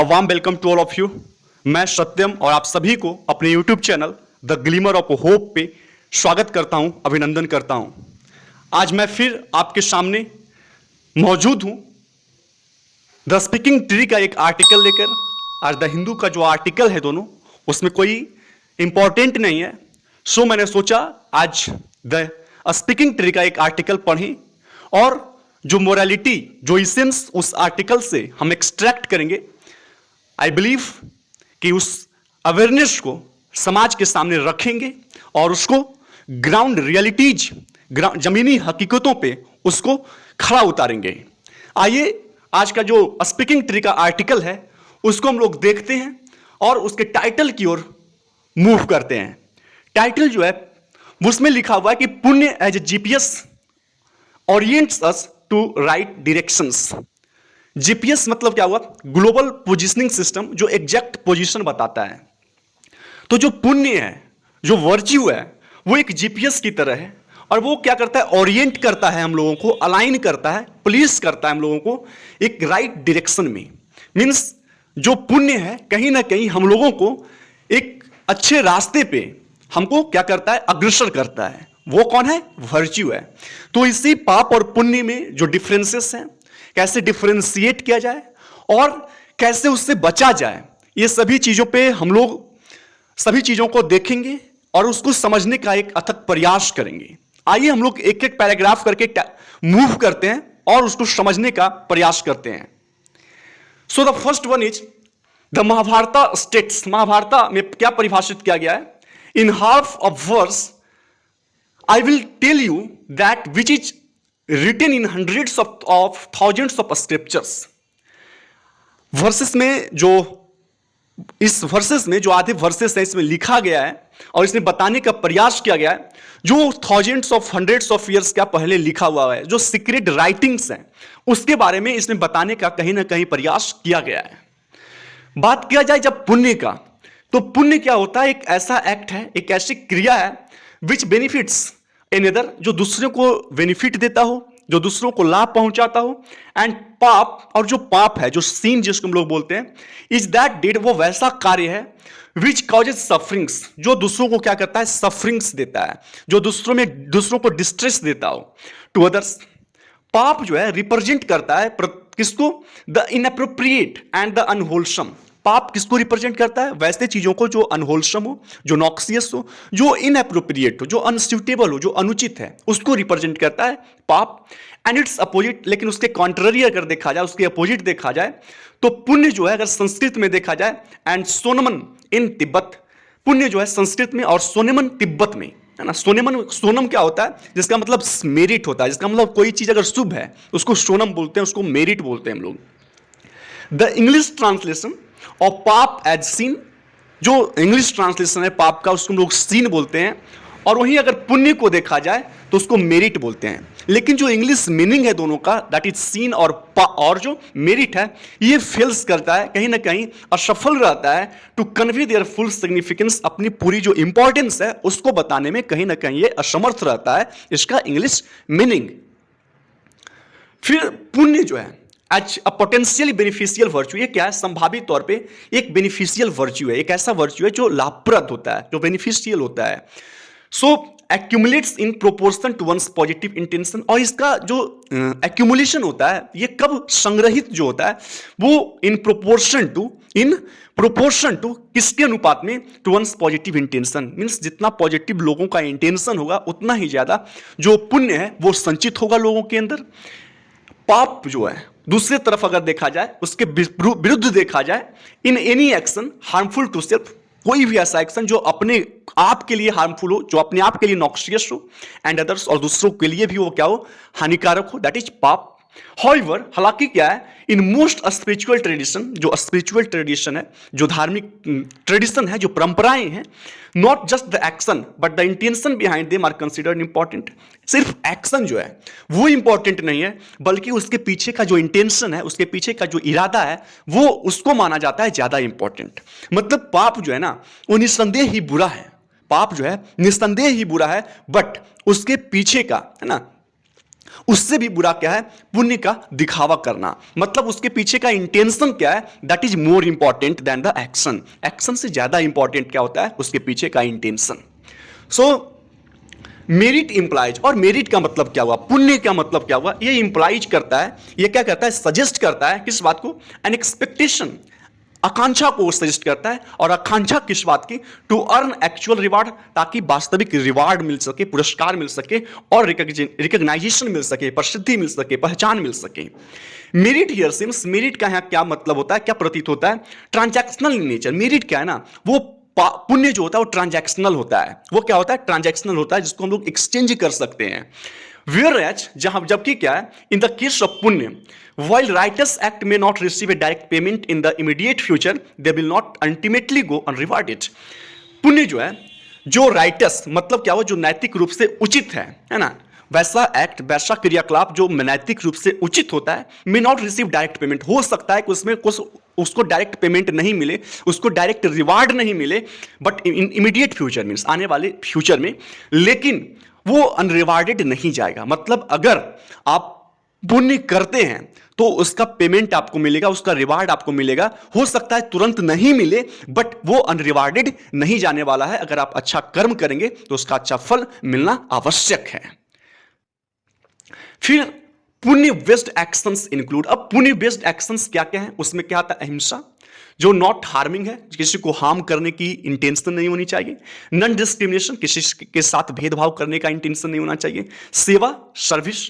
Warm welcome to all of you. मैं सत्यम और आप सभी को अपने YouTube channel the glimmer of hope पे स्वागत करता हूं, अभिनंदन करता हूं। आज मैं फिर आपके सामने मौजूद हूं द स्पीकिंग ट्री का एक आर्टिकल लेकर। आज द हिंदू का जो आर्टिकल है दोनों, उसमें कोई इंपॉर्टेंट नहीं है, सो मैंने सोचा आज द स्पीकिंग ट्री का एक आर्टिकल पढ़ें और जो मोरालिटी, जो इसेंस उस आर्टिकल से हम एक्सट्रैक्ट करेंगे। आई बिलीव कि उस अवेयरनेस को समाज के सामने रखेंगे और उसको ग्राउंड रियलिटीज, जमीनी हकीकतों पे उसको खड़ा उतारेंगे। आइए आज का जो स्पीकिंग ट्री का आर्टिकल है उसको हम लोग देखते हैं और उसके टाइटल की ओर मूव करते हैं। टाइटल जो है उसमें लिखा हुआ है कि पुण्य as a GPS orients us to right directions. GPS मतलब क्या हुआ? ग्लोबल पोजिशनिंग सिस्टम, जो एग्जैक्ट पोजीशन बताता है। तो जो पुण्य है, जो वर्च्यू है, वो एक जीपीएस की तरह है और वो क्या करता है? ओरिएंट करता है हम लोगों को, अलाइन करता है, प्लेस करता है हम लोगों को एक राइट डायरेक्शन में। मीन्स जो पुण्य है कहीं ना कहीं हम लोगों को एक अच्छे रास्ते पे हमको क्या करता है? अग्रसर करता है। वो कौन है? वर्च्यू है। तो इसी पाप और पुण्य में जो डिफरेंसेस हैं, कैसे डिफरेंशिएट किया जाए और कैसे उससे बचा जाए, ये सभी चीजों पे हम लोग सभी चीजों को देखेंगे और उसको समझने का एक अथक प्रयास करेंगे। आइए हम लोग एक एक पैराग्राफ करके मूव करते हैं और उसको समझने का प्रयास करते हैं। So the first one is the Mahabharata states. Mahabharata में क्या परिभाषित किया गया है? In half of verse I will tell you that which is written in hundreds of thousands of scriptures. Versus में जो इस वर्सेस में जो आधे वर्सेस हैं इसमें लिखा गया है और इसमें बताने का प्रयास किया गया है जो thousands of hundreds of years का पहले लिखा हुआ है, जो सीक्रेट राइटिंग्स हैं उसके बारे में इसमें बताने का कहीं ना कहीं प्रयास किया गया है। बात किया जाए जब पुण्य का, तो पुण्य क्या होता है? एक ऐसा एक्ट है, एक ऐसी क्रिया है विच बेनिफिट्स एन अदर, जो दूसरों को बेनिफिट देता हो, जो दूसरों को लाभ पहुंचाता हो। एंड पाप, और जो पाप है, जो सीन जिसको हम लोग बोलते हैं, इज दैट डेड, वो वैसा कार्य है विच कॉजेज सफरिंग्स, जो दूसरों को क्या करता है? सफरिंग्स देता है, जो दूसरों को डिस्ट्रेस देता हो टू अदर्स। पाप जो है रिप्रेजेंट करता है किसको? The inappropriate and the unwholesome. पाप किसको रिप्रेजेंट करता है? वैसे चीजों को जो अनहोलसम हो, जो नॉक्सियस हो, जो इनएप्रोप्रिएट हो, जो अनस्यूटेबल हो, जो अनुचित है, उसको रिप्रेजेंट करता है पाप। एंड इट्स अपोजिट, लेकिन उसके कॉन्ट्ररी अगर देखा जाए, उसके अपोजिट देखा जाए, तो पुण्य जो है अगर संस्कृत में देखा जाए, एंड सोनमन इन तिब्बत, पुण्य जो है संस्कृत में और सोनेमन तिब्बत में है ना। सोनम क्या होता है? जिसका मतलब मेरिट होता है, जिसका मतलब कोई चीज अगर शुभ है उसको सोनम बोलते हैं, उसको मेरिट बोलते हैं हम लोग। द इंग्लिश ट्रांसलेशन और पाप एज सीन, जो इंग्लिश ट्रांसलेशन है पाप का, उसको हम लोग सीन बोलते हैं। और वहीं अगर पुण्य को देखा जाए तो उसको मेरिट बोलते हैं। लेकिन जो इंग्लिश मीनिंग है दोनों का, दैट इज सीन और जो मेरिट है, ये फेल्स करता है, कहीं ना कहीं असफल रहता है to convey their full significance. अपनी पूरी जो इंपॉर्टेंस है उसको बताने में कहीं ना कहीं ये असमर्थ रहता है, इसका इंग्लिश मीनिंग। फिर पुण्य जो है as a potentially beneficial virtue, ये क्या है? संभावित तौर पे एक बेनिफिशियल वर्च्यू है, एक ऐसा वर्च्यू है जो लाभप्रद होता है, जो बेनिफिशियल होता है। So accumulates in proportion to one's positive intention. और इसका जो एक्यूमुलेशन होता है, ये कब संग्रहित जो होता है, वो इन प्रोपोर्शन टू किसके अनुपात में? To one's positive intention. Means जितना पॉजिटिव लोगों का इंटेंशन होगा उतना ही ज्यादा जो पुण्य है वो संचित होगा लोगों के अंदर। पाप जो है दूसरी तरफ अगर देखा जाए, उसके विरुद्ध देखा जाए, in any action harmful to self, कोई भी ऐसा एक्शन जो अपने आप के लिए हार्मफुल हो, जो अपने आप के लिए नॉक्सियस हो, एंड अदर्स, और दूसरों के लिए भी वो क्या हो? हानिकारक हो, दैट इज पाप। However, हालांकि क्या है? इन मोस्ट स्पिरिचुअल ट्रेडिशन, जो स्पिरिचुअल ट्रेडिशन है, जो धार्मिक ट्रेडिशन है, जो परंपराएं हैं, not just the action but the intention behind them are considered important. सिर्फ एक्शन जो है वो इंपॉर्टेंट नहीं है, बल्कि उसके पीछे का जो इंटेंशन है, उसके पीछे का जो इरादा है, वो उसको माना जाता है ज्यादा इंपॉर्टेंट। मतलब पाप जो है ना, वो निस्संदेह ही बुरा है, पाप जो है निस्संदेह ही बुरा है, बट उसके पीछे का है ना उससे भी बुरा क्या है? पुण्य का दिखावा करना। मतलब उसके पीछे का इंटेंशन क्या है, that is more important than the action. Action से ज्यादा इंपॉर्टेंट क्या होता है? उसके पीछे का इंटेंशन। सो मेरिट इंप्लाइज, और मेरिट का मतलब क्या हुआ, पुण्य का मतलब क्या हुआ? ये इंप्लाइज करता है, ये क्या करता है? सजेस्ट करता है किस बात को? एन एक्सपेक्टेशन, आकांक्षा को सजेस्ट करता है। और आकांक्षा किस बात की? टू अर्न एक्चुअल रिवार्ड, ताकि वास्तविक रिवार्ड मिल सके, पुरस्कार मिल सके, और रिकग्नाइजेशन मिल सके, प्रसिद्धि मिल सके, पहचान मिल सके। मेरिट हियर सिम्स, मेरिट का यहां क्या मतलब होता है, क्या प्रतीत होता है? Transactional in nature. मेरिट क्या है ना, वो पुण्य जो होता है वो ट्रांजैक्शनल होता है। वो क्या होता है? ट्रांजैक्शनल होता है, जिसको हम लोग एक्सचेंज कर सकते हैं। वेयर एज, जहां जबकि क्या है? इन द केस ऑफ पुण्य, while righteous act may not receive a direct payment in the immediate future, they will not ultimately go unrewarded। पुण्य जो है, जो राइटस मतलब क्या हो, जो नैतिक रूप से उचित है ना, वैसा एक्ट, वैसा क्रियाकलाप जो नैतिक रूप से उचित होता है, may not receive direct payment, हो सकता है कि उसमें कुछ उसको डायरेक्ट पेमेंट नहीं मिले, उसको डायरेक्ट रिवार्ड नहीं मिले, but in immediate future means आने वाले फ्यूचर में, लेकिन वो अनरिवार्डेड नहीं जाएगा। मतलब अगर आप पुण्य करते हैं तो उसका पेमेंट आपको मिलेगा, उसका रिवार्ड आपको मिलेगा। हो सकता है तुरंत नहीं मिले, बट वो अनरिवार्डेड नहीं जाने वाला है। अगर आप अच्छा कर्म करेंगे तो उसका अच्छा फल मिलना आवश्यक है। फिर पुण्य बेस्ड एक्शंस इंक्लूड। अब पुण्य बेस्ड एक्शंस क्या क्या है? उसमें क्या आता है? अहिंसा, जो नॉट हार्मिंग है, किसी को हार्म करने की इंटेंशन नहीं होनी चाहिए। नॉन डिस्क्रिमिनेशन, किसी के साथ भेदभाव करने का इंटेंशन नहीं होना चाहिए। सेवा, सर्विस,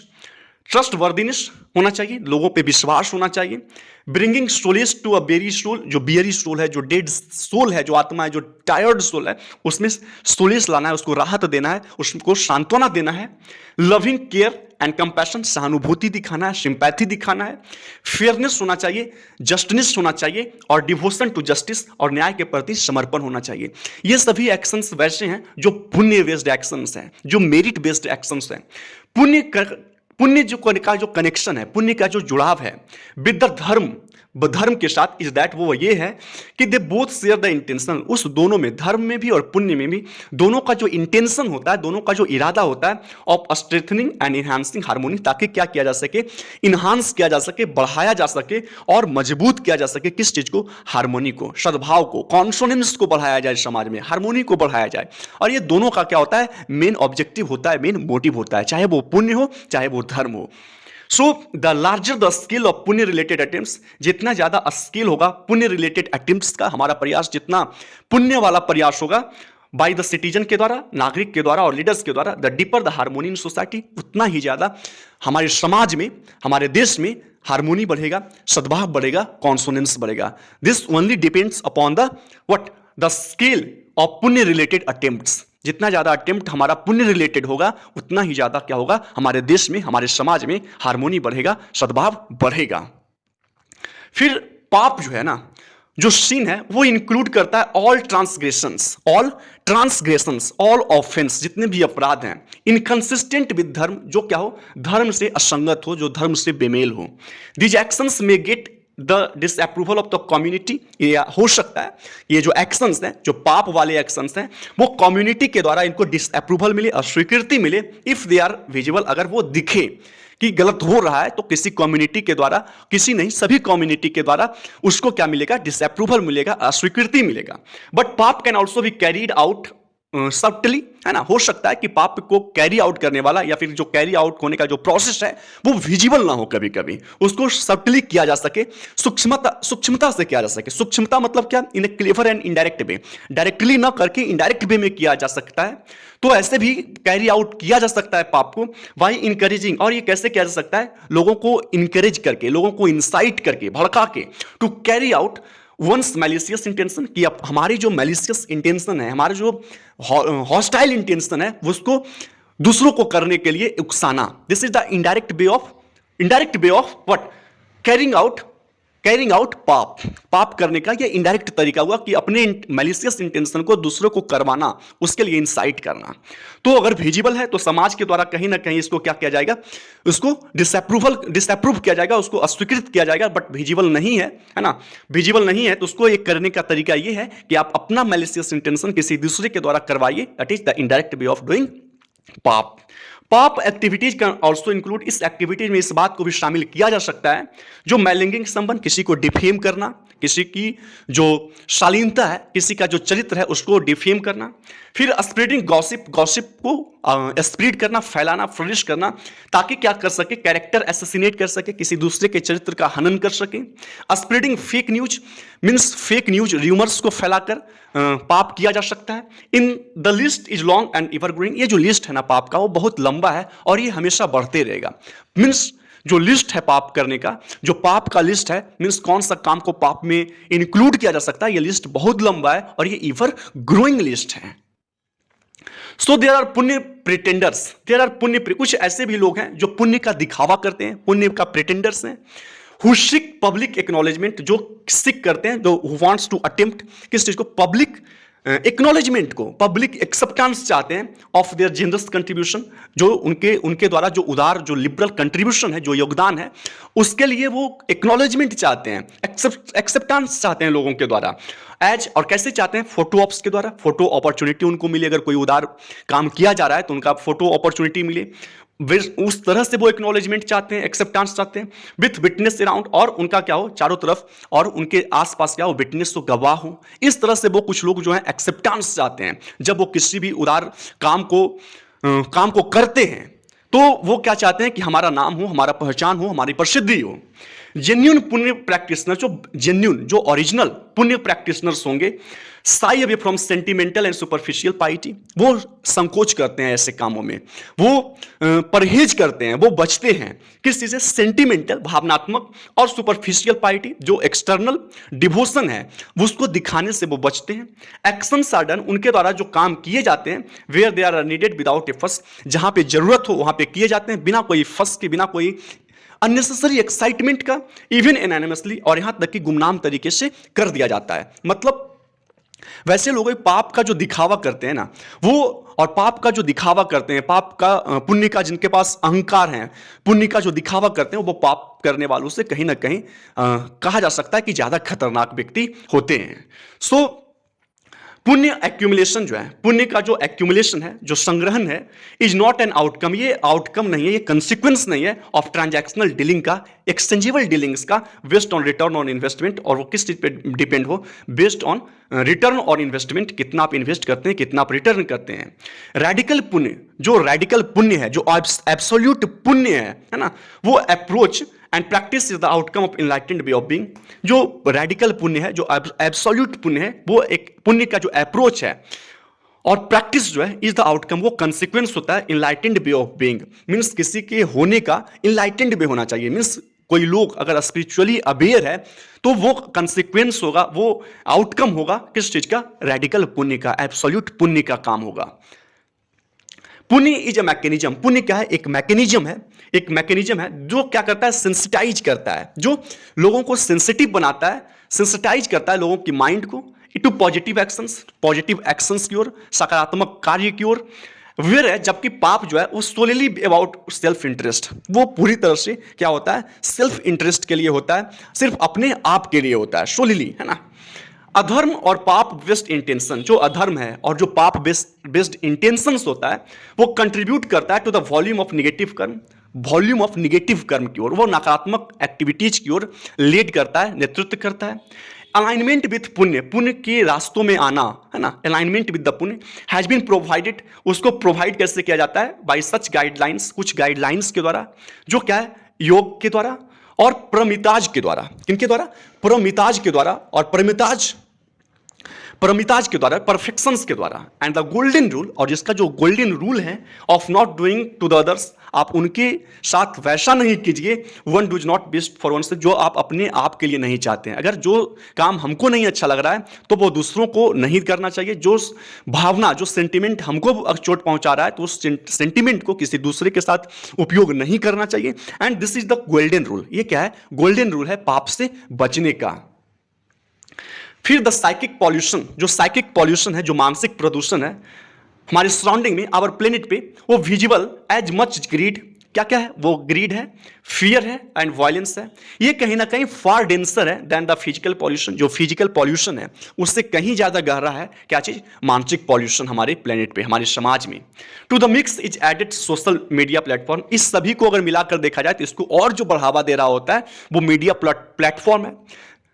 ट्रस्ट वर्दीनेस होना चाहिए, लोगों पे विश्वास होना चाहिए। Bringing solace to a weary soul, जो बियरी सोल है, जो डेड सोल है, जो आत्मा है, जो टायर्ड सोल है, उसमें सोलेस लाना है, उसको राहत देना है, उसको सांत्वना देना है। लविंग केयर एंड कंपैशन, सहानुभूति दिखाना है, सिंपैथी दिखाना है। फेयरनेस होना चाहिए, जस्टिस होना चाहिए, और डिवोशन टू जस्टिस, और न्याय के प्रति समर्पण होना चाहिए। ये सभी एक्शंस वैसे हैं जो पुण्य बेस्ड एक्शंस हैं, जो मेरिट बेस्ड एक्शंस हैं। पुण्य जो का जो कनेक्शन है, पुण्य का जो जुड़ाव है विद द धर्म, धर्म के साथ, इज दैट वो ये है कि they both share the intention. उस दोनों में, धर्म में भी और पुण्य में भी, दोनों का जो इंटेंशन होता है, दोनों का जो इरादा होता है, ऑफ स्ट्रेथनिंग एंड इनहांसिंग हार्मोनी, ताकि क्या किया जा सके? इनहांस किया जा सके, बढ़ाया जा सके, और मजबूत किया जा सके। किस चीज को? हार्मोनी को, सद्भाव को, कॉन्सोनेंस को बढ़ाया जाए, समाज में हार्मोनी को बढ़ाया जाए। और ये दोनों का क्या होता है? मेन ऑब्जेक्टिव होता है, मेन मोटिव होता है, चाहे वो पुण्य हो चाहे वो धर्म हो। So the larger the scale of पुण्य रिलेटेड अटेम्प्ट्स, जितना ज्यादा स्केल होगा पुण्य रिलेटेड अटेम्प्ट्स का, हमारा प्रयास जितना पुण्य वाला प्रयास होगा बाय द सिटीजन के द्वारा, नागरिक के द्वारा और लीडर्स के द्वारा, the deeper the harmony in society, उतना ही ज्यादा हमारे समाज में, हमारे देश में हार्मोनी बढ़ेगा, सद्भाव बढ़ेगा, कॉन्सोनेंस बढ़ेगा। This only depends upon the what? The scale of पुण्य रिलेटेड अटेम्प्ट्स। जितना ज्यादा अटेम्प्ट हमारा पुण्य रिलेटेड होगा, उतना ही ज्यादा क्या होगा? हमारे देश में, हमारे समाज में हार्मोनी बढ़ेगा, सद्भाव बढ़ेगा। फिर पाप जो है ना, जो सीन है, वो इंक्लूड करता है ऑल ट्रांसग्रेशंस, ऑल ऑफेंस, जितने भी अपराध हैं, इनकंसिस्टेंट विद धर्म, जो क्या हो? धर्म से असंगत हो, जो धर्म से बेमेल हो। दीज एक्शंस में get the disapproval of the community. ये हो सकता है ये जो एक्शंस हैं, जो पाप वाले एक्शंस हैं, वो कम्युनिटी के द्वारा इनको डिसअप्रूवल मिले, अस्वीकृति मिले, इफ दे आर विजिबल, अगर वो दिखे कि गलत हो रहा है, तो किसी कम्युनिटी के द्वारा, किसी नहीं, सभी कम्युनिटी के द्वारा उसको क्या मिलेगा? डिसअप्रूवल मिलेगा, अस्वीकृति मिलेगा। बट पाप can also be carried out subtly, है ना। हो सकता है कि पाप को कैरी आउट करने वाला, या फिर जो कैरी आउट होने का जो प्रोसेस है, वो विजिबल ना हो, कभी कभी उसको सब्टली किया जा सके, सूक्ष्मता से किया जा सके। सूक्ष्मता मतलब क्या? In a clever and indirect way, directly ना करके इनडायरेक्ट वे में किया जा सकता है, तो ऐसे भी कैरी आउट किया जा सकता है पाप को। वाई इनकरेजिंग, और ये कैसे किया जा सकता है? लोगों को इनकरेज करके, लोगों को इंसाइट करके, भड़का के, to carry out one's malicious intention, कि अब हमारी जो मैलिशियस इंटेंशन है, हमारा जो हॉस्टाइल इंटेंशन है, उसको दूसरों को करने के लिए उकसाना। This is the indirect way of what? Carrying out पाप करने का ये इनडायरेक्ट तरीका हुआ, कि अपने मैलिशियस इंटेंशन को दूसरों को करवाना, उसके लिए इंसाइट करना। तो अगर विजिबल है तो समाज के द्वारा कहीं ना कहीं इसको क्या किया जाएगा? उसको डिसअप्रूव किया जाएगा, उसको अस्वीकृत किया जाएगा। बट विजिबल नहीं है ना, विजिबल नहीं है, तो उसको एक करने का तरीका ये है कि आप अपना मैलिशियस इंटेंशन किसी दूसरे के द्वारा करवाइए। That is the indirect way of doing पाप। पाप एक्टिविटीज कैन ऑल्सो इंक्लूड, इस एक्टिविटीज में इस बात को भी शामिल किया जा सकता है जो मैलिंगिंग संबंध, किसी को डिफेम करना, किसी की जो शालीनता है, किसी का जो चरित्र है उसको डिफेम करना। फिर स्प्रेडिंग गॉसिप, गॉसिप को स्प्रेड करना, फैलाना, फ्लरिश करना, ताकि क्या कर सके, कैरेक्टर एसेसिनेट कर सके, किसी दूसरे के चरित्र का हनन कर सके। Spreading fake news means fake news, rumours को फैलाकर पाप किया जा सकता है। In the list is long and evergreen, ये जो लिस्ट है ना पाप का वो बहुत लंबा है और ये हमेशा बढ़ते रहेगा। मीन्स जो लिस्ट है पाप करने का, जो पाप का लिस्ट है, मीन्स कौन सा काम को पाप में इंक्लूड किया जा सकता है, ये लिस्ट बहुत लंबा है और ये एवर ग्रोइंग लिस्ट है। सो देयर आर पुण्य प्रिटेंडर्स, देयर आर पुण्य, कुछ ऐसे भी लोग हैं जो पुण्य का दिखावा करते हैं, पुण्य का प्रिटेंडर्स हैं। हु सीक पब्लिक एक्नॉलेजमेंट, जो सीक करते हैं, जो हु वांट्स टू अटेम्प्ट किस चीज को, पब्लिक एक्नॉलेजमेंट को, पब्लिक एक्सेप्टेंस चाहते हैं ऑफ देयर जेनरस कंट्रीब्यूशन, जो उनके द्वारा जो उदार, जो लिबरल कंट्रीब्यूशन है, जो योगदान है, उसके लिए वो एक्नॉलेजमेंट चाहते हैं, एक्सेप्टेंस चाहते हैं लोगों के द्वारा। एज, और कैसे चाहते हैं, फोटो ऑप्स के द्वारा, फोटो अपॉर्चुनिटी उनको मिले, अगर कोई उदार काम किया जा रहा है तो उनका फोटो अपॉर्चुनिटी मिले, उस तरह से वो एक्नॉलेजमेंट चाहते हैं, एक्सेप्टेंस चाहते हैं। विथ विटनेस अराउंड, और उनका क्या हो चारों तरफ, और उनके आसपास क्या हो, विटनेस, तो गवाह हो। इस तरह से वो कुछ लोग जो है एक्सेप्टेंस चाहते हैं जब वो किसी भी उदार काम को करते हैं, तो वो क्या चाहते हैं कि हमारा नाम हो, हमारा पहचान हो, हमारी प्रसिद्धि हो। जेन्युइन पुण्य प्रैक्टिशनर, जो जेन्युइन, जो ओरिजिनल पुण्य प्रैक्टिशनर्स होंगे, shy away from sentimental and superficial piety, वो संकोच करते हैं ऐसे कामों में, वो परहेज करते हैं, वो बचते हैं किस चीज से, सेंटिमेंटल, भावनात्मक, और सुपरफिशियल पाइटी, जो एक्सटर्नल डिवोशन है उसको दिखाने से वो बचते हैं। एक्शन आर डन, उनके द्वारा जो काम किए जाते हैं, where they are needed without a fuss, जहां पे जरूरत हो वहां पे किए जाते हैं, बिना कोई फस के, बिना कोई अननेसेसरी एक्साइटमेंट का, इवन एनोनिमसली, और यहां तक कि गुमनाम तरीके से कर दिया जाता है। मतलब वैसे लोग पाप का जो दिखावा करते हैं ना वो, और पाप का जो दिखावा करते हैं, पाप का पुण्य का जिनके पास अहंकार है, पुण्य का जो दिखावा करते हैं, वो पाप करने वालों से कहीं ना कहीं कहा जा सकता है कि ज्यादा खतरनाक व्यक्ति होते हैं। सो पुण्य एक्यूमुलेशन जो है, पुण्य का जो एक्यूमुलेशन है, जो संग्रहण है, इज नॉट एन आउटकम, ये आउटकम नहीं है, ये कंसिक्वेंस नहीं है ऑफ ट्रांजैक्शनल डीलिंग का, एक्सचेंजेबल डीलिंग्स का, based on return on investment, और वो किस चीज पे डिपेंड हो, बेस्ड ऑन रिटर्न और इन्वेस्टमेंट, कितना आप इन्वेस्ट करते हैं, कितना आप रिटर्न करते हैं। रेडिकल पुण्य, जो रेडिकल पुण्य है, जो एब्सोल्यूट पुण्य है ना, वो approach and practice is the outcome of enlightened way of being, जो रेडिकल पुण्य है, जो एब्सोल्यूट पुण्य है, वो एक पुण्य का जो अप्रोच है और प्रैक्टिस जो है इज द आउटकम, वो कंसिक्वेंस होता है enlightened way of being, means किसी के होने का इनलाइटेंड वे होना चाहिए। मींस कोई लोग अगर स्पिरिचुअली अवेयर है तो वो कंसिक्वेंस होगा, वो आउटकम होगा किस चीज का, रेडिकल पुण्य का, एब्सोल्यूट पुण्य का काम होगा। पुण्य इज अ मैकेनिज्म, पुण्य क्या है, एक मैकेनिज्म है, एक मैकेनिज्म है जो क्या करता है, सेंसिटाइज करता है, जो लोगों को सेंसिटिव बनाता है, सेंसिटाइज करता है लोगों की माइंड को टू पॉजिटिव एक्शंस की ओर, सकारात्मक कार्य की ओर। वेयर है, जबकि पाप जो है वो सोलिली अबाउट सेल्फ इंटरेस्ट, वो पूरी तरह से क्या होता है, सेल्फ इंटरेस्ट के लिए होता है, सिर्फ अपने आप के लिए होता है, सोलिली, है ना। अधर्म और पाप बेस्ड इंटेंशन, जो अधर्म है और जो पाप बेस्ड इंटेंशंस होता है, वो कंट्रीब्यूट करता है to the volume of negative karma, volume of negative karma की ओर, वो नकारात्मक एक्टिविटीज की ओर लीड करता है, नेतृत्व करता है। अलाइनमेंट विथ पुण्य, पुण्य के रास्तों में आना, है ना, अलाइनमेंट विद द पुण्य हैज बीन प्रोवाइडेड, उसको प्रोवाइड कैसे किया जाता है, बाय सच गाइडलाइंस, कुछ गाइडलाइंस के द्वारा, जो क्या है, योग के द्वारा और प्रमिताज के द्वारा। किनके द्वारा, प्रमिताज के द्वारा, और परमिताज के द्वारा, परफेक्शंस के द्वारा। एंड द गोल्डन रूल, और जिसका जो गोल्डन रूल है, of not doing to the others, आप उनके साथ वैसा नहीं कीजिए, one does not best for one से, जो आप अपने आप के लिए नहीं चाहते हैं। अगर जो काम हमको नहीं अच्छा लग रहा है तो वो दूसरों को नहीं करना चाहिए। जो भावना, जो सेंटिमेंट हमको चोट पहुंचा रहा है तो उस सेंटिमेंट को किसी दूसरे के साथ उपयोग नहीं करना चाहिए। And this is the golden rule. ये क्या है, गोल्डन रूल है पाप से बचने का। फिर द साइकिक पॉल्यूशन, जो साइकिक पॉल्यूशन है, जो मानसिक प्रदूषण है हमारे सराउंडिंग में, आवर प्लेनेट पे, वो विजिबल एज मच ग्रीड, क्या क्या है? वो ग्रीड है, फियर है एंड वायलेंस है। ये कहीं ना कहीं फार डेंसर है देन द फिजिकल पॉल्यूशन। जो फिजिकल पॉल्यूशन है उससे कहीं ज्यादा गहरा है क्या चीज? मानसिक पॉल्यूशन हमारे प्लेनेट पे, हमारे समाज में। To the mix is added social media platform. इस सभी को अगर मिलाकर देखा जाए तो इसको और जो बढ़ावा दे रहा होता है वो मीडिया प्लेटफॉर्म है।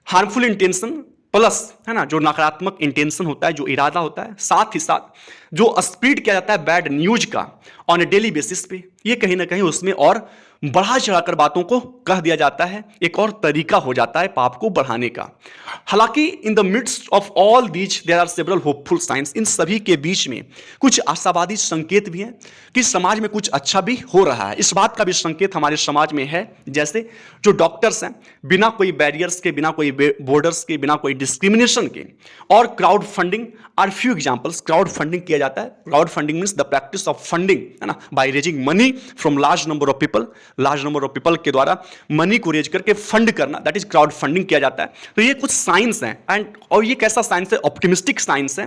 हार्मफुल इंटेंशन प्लस, है ना, जो नकारात्मक इंटेंशन होता है, जो इरादा होता है, साथ ही साथ जो स्प्रेड किया जाता है बैड न्यूज का ऑन ए डेली बेसिस पे, ये कहीं ना कहीं उसमें और बढ़ा चढ़ाकर बातों को कह दिया जाता है। एक और तरीका हो जाता है पाप को बढ़ाने का। हालांकि in the midst of all these there are several hopeful signs. इन सभी के बीच में कुछ आशावादी संकेत भी हैं कि समाज में कुछ अच्छा भी हो रहा है। इस बात का भी संकेत हमारे समाज में है, जैसे जो डॉक्टर्स हैं बिना कोई बैरियर्स के, बिना कोई बॉर्डर्स के, बिना कोई डिस्क्रिमिनेशन के, और crowd funding are few examples. Crowd funding किया जाता है। Crowd funding means the practice of funding, है ना, by raising money from large number of people. Large number of people के द्वारा मनी को रेज करके फंड करना, दैट इज क्राउड फंडिंग किया जाता है। तो ये कुछ साइंस हैं एंड, और ये कैसा साइंस है? ऑप्टिमिस्टिक साइंस है।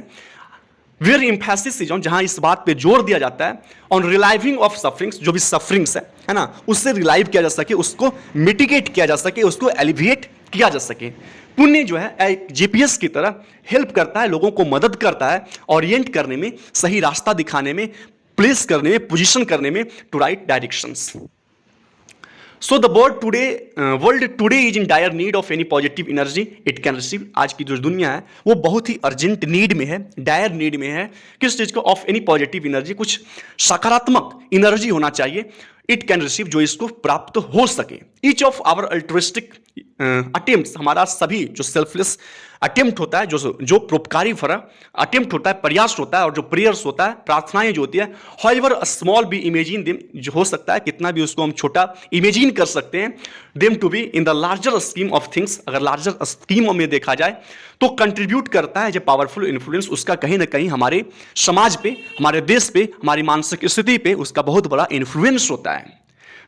वेयर एम्फेसिस इज ऑन, जहां इस बात पे जोर दिया जाता है ऑन रिलाइविंग ऑफ सफरिंग्स। जो भी सफरिंग्स है ना, उससे रिलाइव किया जा सके, उसको मिटिगेट किया जा सके, उसको एलिविएट किया जा सके। पुण्य जो है एक जीपीएस की तरह हेल्प करता है, लोगों को मदद करता है ओरिएंट करने में, सही रास्ता दिखाने में, प्लेस करने में, पोजीशन करने में, to right directions. So the world today is in dire need of any positive energy it can receive. आज की जो दुनिया है वो बहुत ही अर्जेंट नीड में है, डायर नीड में है। किस चीज को? ऑफ एनी पॉजिटिव एनर्जी, कुछ सकारात्मक एनर्जी होना चाहिए, इट कैन रिसीव, जो इसको प्राप्त हो सके। Each of our altruistic attempts, हमारा सभी जो सेल्फलेस अटेम्प्ट होता है, जो परोपकारी भरा अटेम्प्ट होता है, प्रयास होता है, और जो प्रेयर्स होता है, प्रार्थनाएं जो होती है, however small be imagine them, जो हो सकता है कितना भी उसको हम छोटा इमेजिन कर सकते हैं, them to be in the larger scheme of things. अगर लार्जर स्कीम में देखा जाए तो कंट्रीब्यूट करता है जो पावरफुल इन्फ्लुएंस, उसका कहीं ना कहीं हमारे समाज पे, हमारे देश पे, हमारी मानसिक स्थिति पे उसका बहुत बड़ा इन्फ्लुएंस होता है।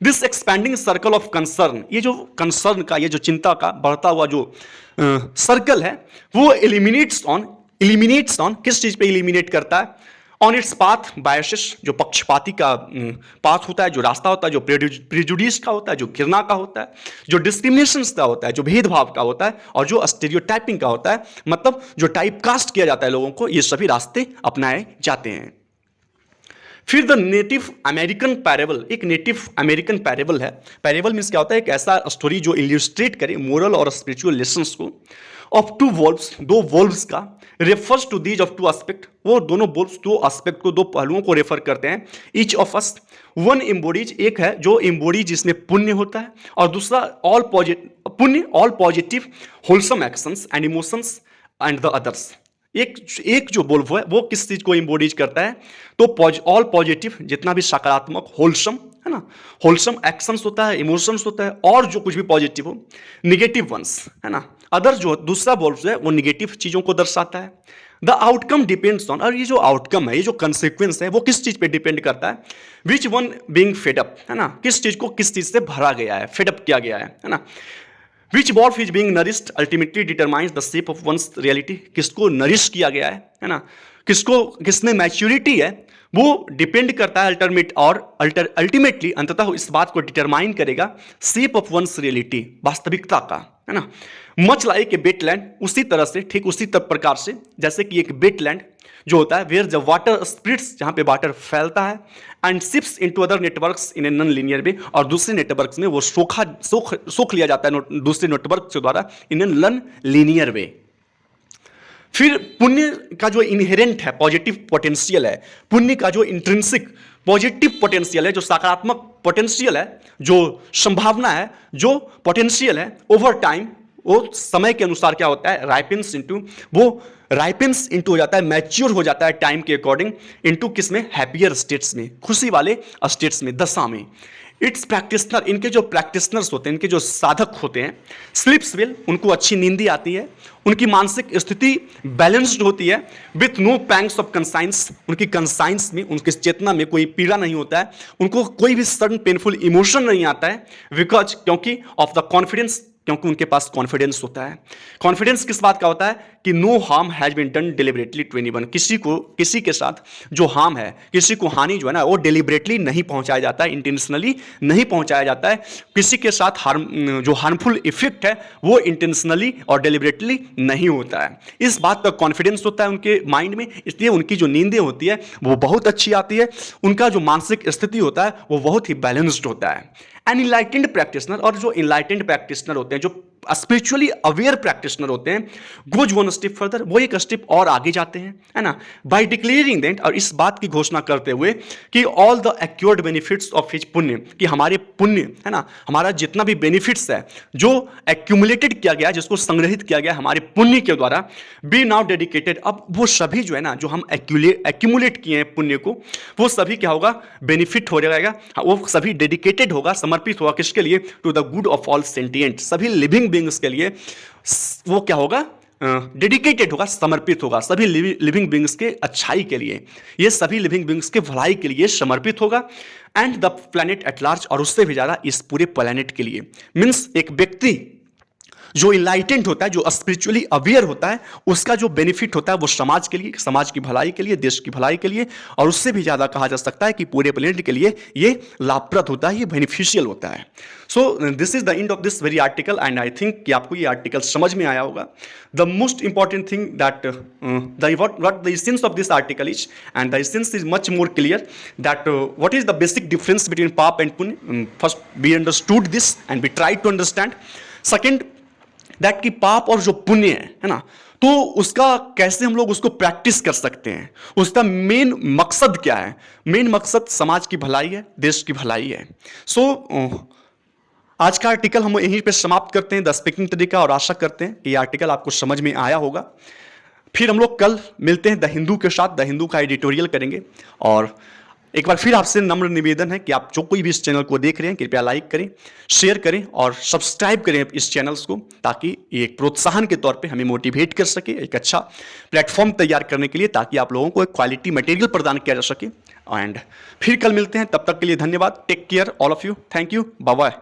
This expanding circle of concern, ये जो कंसर्न का, ये जो चिंता का बढ़ता हुआ जो सर्कल है, वो एलिमिनेट्स ऑन किस चीज पे एलिमिनेट करता है? ऑन इट्स पाथ बायसेस, जो पक्षपाती का पाथ होता है, जो रास्ता होता है, जो प्रेजुडिस का होता है, जो घृणा का होता है, जो डिस्क्रिमिनेशन का होता है, जो भेदभाव का होता है, और जो स्टेरियोटाइपिंग का होता है, मतलब जो टाइप कास्ट किया जाता है लोगों को, ये सभी रास्ते अपनाए जाते हैं। फिर द नेटिव अमेरिकन पैरेबल, एक नेटिव अमेरिकन पैरेबल है। पैरेबल मीन्स क्या होता है? एक ऐसा स्टोरी जो इल्यूस्ट्रेट करे मोरल और स्पिरिचुअल लेसन्स को, ऑफ टू वॉल्व्स, दो वॉल्व्स का, refers to these of two aspect, वो दोनों वॉल्व्स दो एस्पेक्ट को, दो पहलुओं को रेफर करते हैं। ईच ऑफ अस वन एम्बोडीज, एक है जो एम्बोडीज जिसमें पुण्य होता है, और दूसरा all positive wholesome actions and emotions and the others. एक जो वोल्व है वो किस चीज को एम्बोडीज करता है? तो ऑल पॉजिटिव, जितना भी सकारात्मक, होलसम, है ना, होलसम एक्शंस होता है, इमोशंस होता है, और जो कुछ भी पॉजिटिव हो, निगेटिव वंस, है ना, अदर जो दूसरा वोल्व है वो निगेटिव चीजों को दर्शाता है। द आउटकम डिपेंड्स ऑन, और ये जो आउटकम है, ये जो कंसिक्वेंस है, वो किस चीज पे डिपेंड करता है? Which one being fed up, है ना, किस चीज को किस चीज से भरा गया है, फेड अप किया गया है ना। Which wolf is being nourished ultimately determines the shape of one's reality। किसको नरिश किया गया है ना, किसमें मैच्योरिटी है, वो डिपेंड करता है अल्टीमेटली अंततः इस बात को डिटरमाइन करेगा शेप ऑफ वंस रियलिटी, वास्तविकता का, है ना। मच लाइक ए वेटलैंड, उसी तरह से, ठीक उसी प्रकार से जैसे कि एक वेटलैंड जो होता है, वेयर द वाटर स्प्लिट्स, जहां पे वाटर फैलता है, and shifts into other networks in a non linear वे, और दूसरे नेटवर्क्स में वो सोख लिया जाता है दूसरे नेटवर्क के द्वारा इन ए नॉन लीनियर वे। फिर पुण्य का जो इनहेरेंट है पॉजिटिव पोटेंशियल है, पुण्य का जो इंट्रिंसिक पॉजिटिव पोटेंशियल है, जो सकारात्मक पोटेंशियल है, जो संभावना है, जो पोटेंशियल है, ओवर टाइम वो समय के अनुसार क्या होता है? राइपेंस इनटू हो जाता है, मैच्योर हो जाता है टाइम के अकॉर्डिंग, इनटू किस में? हैप्पियर स्टेट्स में, खुशी वाले स्टेट्स में, दशा में। इट्स प्रैक्टिशनर, इनके जो प्रैक्टिशनर्स होते हैं, इनके जो साधक होते हैं, स्लिप्स वेल, उनको अच्छी नींदी आती है, उनकी मानसिक स्थिति बैलेंस्ड होती है, with no pangs of conscience, उनकी कंसाइंस में, उनकी चेतना में कोई पीड़ा नहीं होता है, उनको कोई भी सडन पेनफुल इमोशन नहीं आता है, बिकॉज क्योंकि ऑफ द कॉन्फिडेंस क्योंकि उनके पास कॉन्फिडेंस होता है। कॉन्फिडेंस किस बात का होता है कि no harm has been done deliberately to anyone, किसी के साथ जो हार्म है, किसी को हानि जो है ना वो डिलिबरेटली नहीं पहुंचाया जाता है, इंटेंशनली नहीं पहुंचाया जाता है। किसी के साथ जो हार्मफुल इफेक्ट है वो इंटेंशनली और डिलिबरेटली नहीं होता है। इस बात का कॉन्फिडेंस होता है उनके माइंड में, इसलिए उनकी जो नींदें होती है वो बहुत अच्छी आती है। उनका जो मानसिक स्थिति होता है वो बहुत ही बैलेंस्ड होता है। एन इनलाइटेंड प्रैक्टिशनर, और जो इनलाइटेंड प्रैक्टिशनर होते हैं, जो स्पिरिचुअली अवेयर प्रैक्टिशनर होते हैं, गोज वन स्टेप फर्दर, वो एक स्टेप और आगे जाते हैं, है ना, बाय डिक्लेयरिंग दैट, और इस बात की घोषणा करते हुए कि all the assured benefits of his पुण्य, कि हमारे पुण्य, है ना, हमारा जितना भी बेनिफिट्स है जो एक्यूमुलेटेड किया गया, जिसको संग्रहित किया गया हमारे पुण्य के द्वारा, बी नाउ डेडिकेटेड, अब वो सभी जो है ना, जो हम एक्यूमुलेट किए हैं पुण्य को, वो सभी क्या होगा, बेनिफिट हो जाएगा, वो सभी डेडिकेटेड होगा, समर्पित होगा किसके लिए, to the good of all sentient, सभी लिविंग बींग्स के लिए वो क्या होगा, डेडिकेटेड होगा, समर्पित होगा, सभी लिविंग बींग्स के अच्छाई के लिए, ये सभी लिविंग बींग्स के भलाई के लिए समर्पित होगा। And the planet at large, और उससे भी ज्यादा इस पूरे प्लैनेट के लिए। मीन्स एक व्यक्ति जो इनलाइटेंड होता है, जो स्पिरिचुअली अवेयर होता है, उसका जो बेनिफिट होता है वो समाज के लिए, समाज की भलाई के लिए, देश की भलाई के लिए, और उससे भी ज़्यादा कहा जा सकता है कि पूरे प्लेनेट के लिए ये लाभप्रद होता है, ये बेनिफिशियल होता है। So this is the end of this very article, and I think कि आपको ये आर्टिकल समझ में आया होगा। The most important thing that what the essence of this article is, and the essence is much more clear, that what is the basic difference between पाप and पुण्य. First we understood this and we tried to understand. Second, that कि पाप और जो पुण्य है ना, तो उसका कैसे हम लोग उसको प्रैक्टिस कर सकते हैं, उसका मेन मकसद क्या है। मेन मकसद समाज की भलाई है, देश की भलाई है। सो आज का आर्टिकल हम यहीं पे समाप्त करते हैं, द स्पीकिंग तरीका, और आशा करते हैं कि ये आर्टिकल आपको समझ में आया होगा। फिर हम लोग कल मिलते हैं द हिंदू के साथ, द हिंदू का एडिटोरियल करेंगे। और एक बार फिर आपसे नम्र निवेदन है कि आप जो कोई भी इस चैनल को देख रहे हैं, कृपया लाइक करें, शेयर करें और सब्सक्राइब करें इस चैनल्स को, ताकि ये एक प्रोत्साहन के तौर पे हमें मोटिवेट कर सके, एक अच्छा प्लेटफॉर्म तैयार करने के लिए, ताकि आप लोगों को एक क्वालिटी मटेरियल प्रदान किया जा सके। एंड फिर कल मिलते हैं, तब तक के लिए धन्यवाद। Take care all of you, thank you, bye bye.